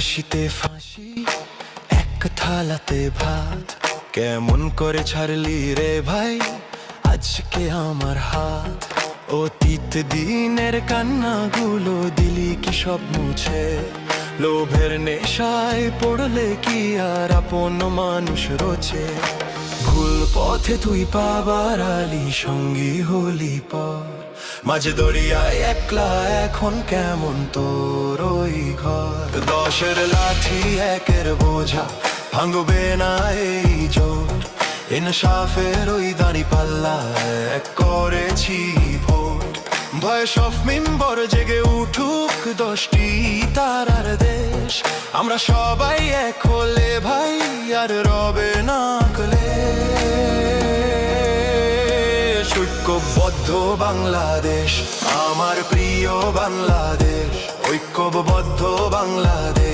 শীতে ফাঁসি এক থালাতে ভাত, কেমন করে ছাড়লি রে ভাই আজকে আমার হাত। অতীত দিনের কান্নাগুলো দিলি কি সব মুছে, লোভের নেশায় পড়লে কি আর আপন মানুষ রোচে। ভুল পথে তুই পাবার আলি সঙ্গী হলি পর, মাঝে দরিয়ায় একলা এখন কেমন তোর ওই ঘর। দশের লাঠি একের বোঝা ভাঙবে না এই জোর, ইনসাফের ওই দাঁড়ি পাল্লা এক করেছি ভোট। ভয় সব মেম্বর জেগে উঠুক 10টি তারার দেশ, আমরা সবাই এক হলে ভাই আর রবে না ক্লেশ। ঐক্যবদ্ধ বাংলাদেশ আমার প্রিয় বাংলাদেশ, ঐক্যবদ্ধ বাংলাদেশ।